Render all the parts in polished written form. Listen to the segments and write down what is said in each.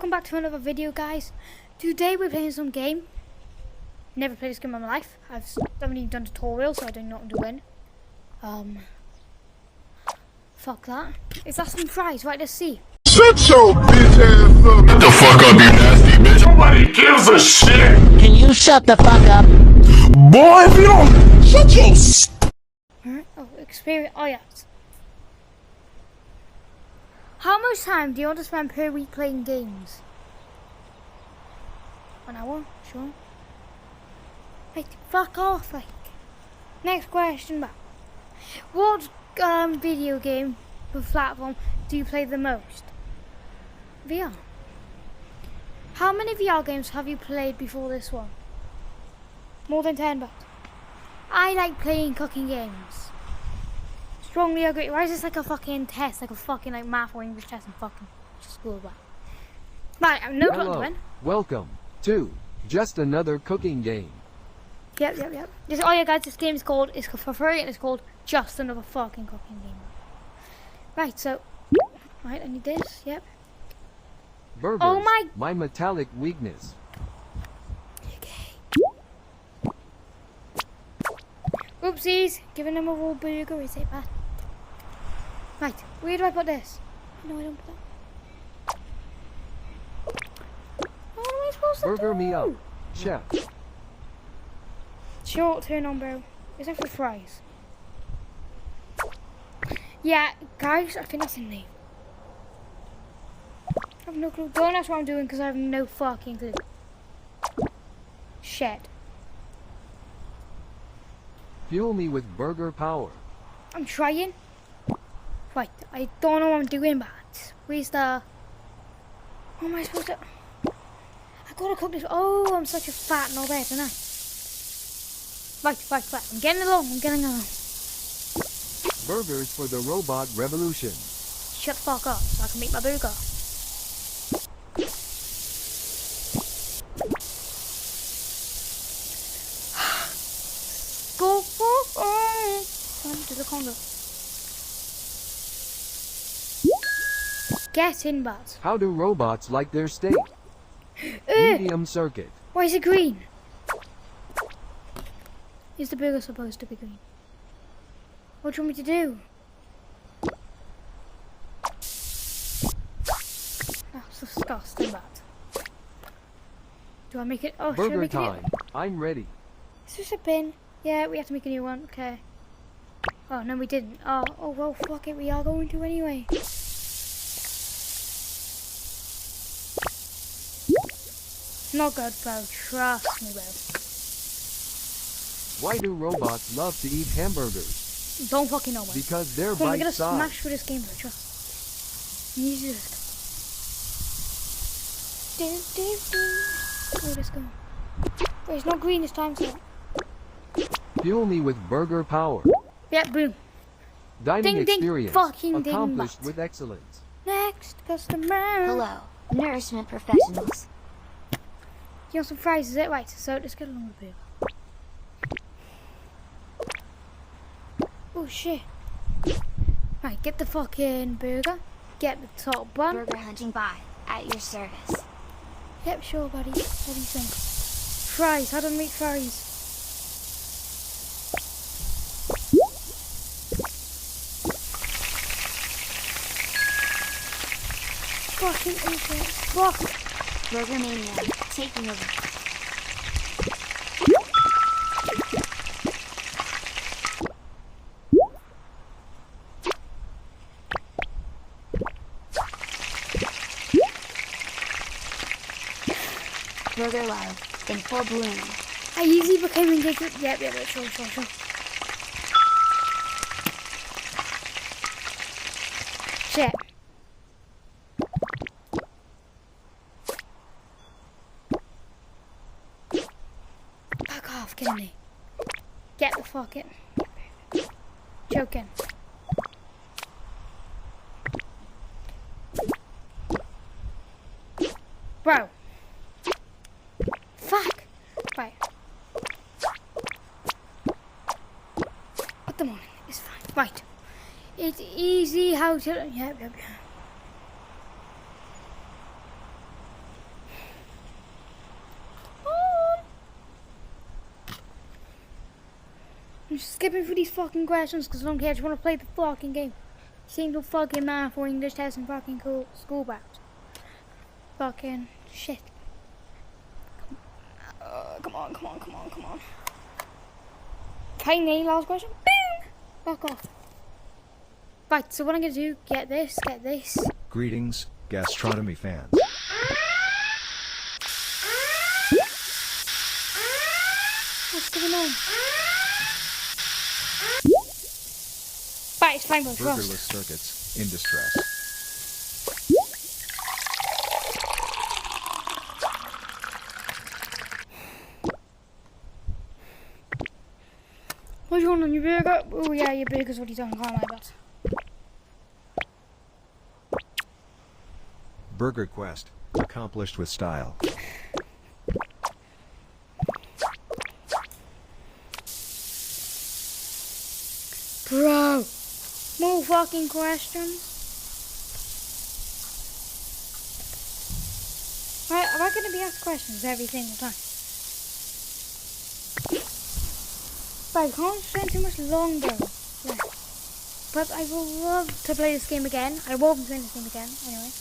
welcome back to another video, guys. Today we're playing some game. Never played this game in my life. I haven't even done tutorial, so I don't know what I'm doing. Fuck that. Is that some fries? Right, let's see. Shut your bitch ass up. Get the fuck up, you nasty bitch. Nobody gives a shit. Can you shut the fuck up? Boy, if you don't shut your Alright, oh, experience. Oh, yes. How much time do you want to spend per week playing games? An hour? Sure. Like, fuck off, like. Next question back. What video game or platform do you play the most? VR. How many VR games have you played before this one? More than 10, but I like playing cooking games. Strongly agree. Why is this like a fucking test? Like a fucking like math or English test and fucking just school about. Right, I'm no clue to win. Welcome to just another cooking game. Yep. Oh yeah, guys, this game is called, it's for free and it's called Just Another Fucking Cooking Game. Right, so, right, I need this, yep. Burgers, Oh my metallic weakness. Okay. Oopsies, giving them a raw burger, is it bad? Right, where do I put this? No, I don't put that. What am I supposed to do? Burger me up, chef. Short turn on, bro. Is that for fries? Yeah, guys, I think that's in there. I have no clue. Don't ask what I'm doing because I have no fucking clue. Shit. Fuel me with burger power. I'm trying. Right, I don't know what I'm doing, but where's the... What am I supposed to... I gotta cook this... Oh, I'm such a fat and all that, don't I? Right. I'm getting along. Burgers for the robot revolution. Shut the fuck up so I can make my burger. Go for it. To the condo. Get in, bud. How do robots like their steak? Medium circuit. Why is it green? Is the burger supposed to be green? What do you want me to do? That's disgusting, that. Do I make it? Oh, should I Burger make time. I'm ready. Is this a bin? Yeah, we have to make a new one. Okay. Oh, no, we didn't. Oh, well, fuck it. We are going to anyway. Not good, bro. Trust me, bro. Why do robots love to eat hamburgers? Don't fucking know, man. Because they're Come on, we're gonna bite-sized. smash through this game, bro. Trust me. Music. Oh, let's go. Wait, it's not green this time, so... Fuel me with burger power. Yeah, boom. Dining Ding, ding, experience fucking ding, accomplished but. with excellence. Next customer. Hello, nourishment professionals. You want some fries, is it? Right, so let's get along with it. Oh shit. Right, get the fucking burger. Get the top bun. Burger hunting by at your service. Yep, sure, buddy. What do you think? Fries, how do I make fries? Fucking idiot. Fuck. Burger mania taking over. Burger love in full bloom. I easily became engaged with... Yep, sure. Shit. Fuck off, kidding me. Get the fucking... Joking. Bro. Fuck. Right. What the morning? It's fine. Right. It's easy how to... Yep. I'm just skipping through these fucking questions because I don't care. I just want to play the fucking game. Same no fucking math or English test and fucking school back. Fucking shit. Come on. Finally, last question. Boom! Fuck off. Right, so what I'm gonna do, get this. Greetings, gastronomy fans. What's going on? Right, it's fine, boys. Burgerless circuits in distress. What do you want on your burger? Oh yeah, your burger's already done, can't I, but... Burger quest accomplished with style. Bro! More fucking questions? Right, am I going to be asked questions every single time? But I can't spend too much longer left. But I will love to play this game again. I will be playing this game again, anyway.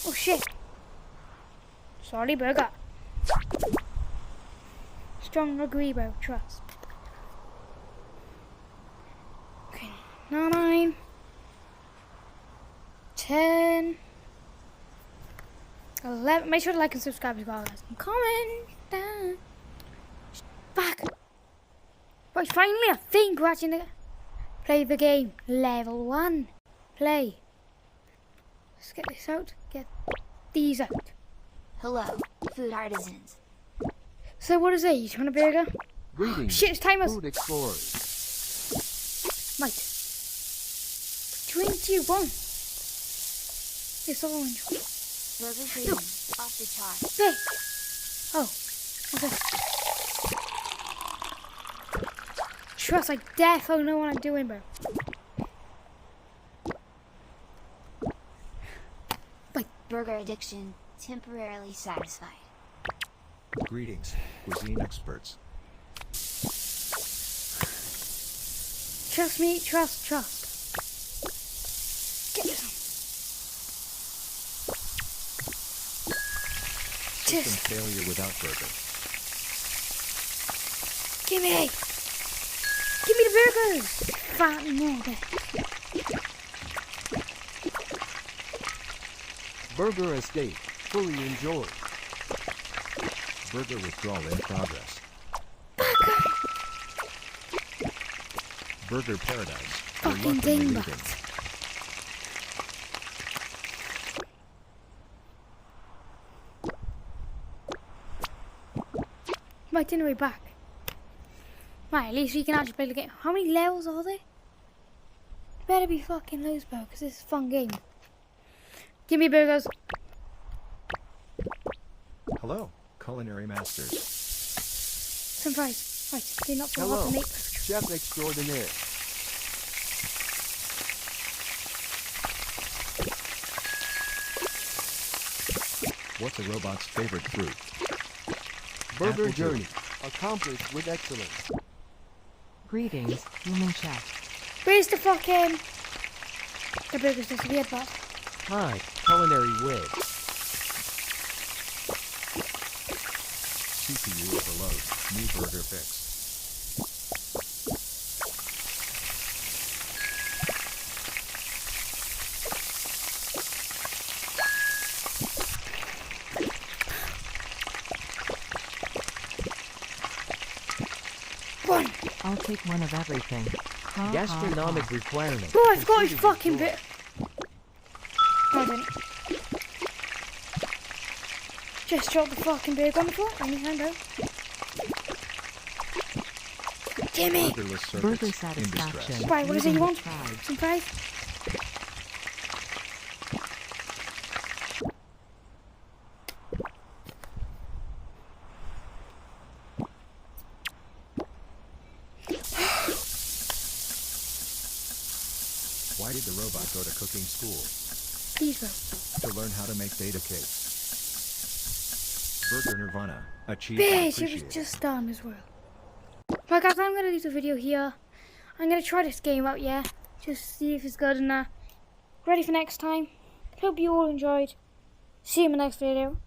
Oh shit! Sorry, burger. Strong agree, bro. Trust. Okay, 9, 10, 11. Make sure to like and subscribe as well, guys. And comment down. Back. Right, finally, I think we're actually gonna play the game. Level 1. Play. Let's get this out. Get these out. Hello, food artisans. So what is it? You want a burger? Greetings, Shit, it's timers. food explorers. Mate. Drink do you want? This orange one. Burger Green, off the chart. Hey. Oh. Okay. Trust, I definitely know what I'm doing, bro. Burger addiction, temporarily satisfied. Greetings, cuisine experts. Trust me, trust. Get this on. System failure without burger. Gimme the burgers! Fat more. Burger estate, fully enjoyed. Burger withdrawal in progress. Burger paradise. Your Fucking luck in the dingbat. leading. My itinerary back. Right, at least we can actually play the game. How many levels are there? Better be fucking loads, bro, because this is a fun game. Give me burgers. Hello, culinary masters. Some fries. Right, do not forget Hello, to make. chef extraordinaire. What's a robot's favorite fruit? Burger Apple journey, accomplished with excellence. Greetings, human chef. Where's the fucking... The burgers disappeared, but... Hi, culinary wig. CPU overload. New burger fix. One. I'll take one of everything. Ha, Gastronomic ha, requirement. Oh, I forgot his Completed fucking with bit. No, I didn't. Just drop the fucking burger on the floor. Anytime, bro. Gimme! Burgerless ha. Burger circuits in satisfaction. distress. Right, what is it you Leading want? the tribe. Some fries? Why did the robot go to cooking school? Please, bro. To learn how to make data cakes. Burger Nirvana. Achieved Bitch, and it was appreciated. just done as well. Right guys, I'm going to leave the video here. I'm going to try this game out, yeah. Just see if it's good and ready for next time. Hope you all enjoyed. See you in the next video.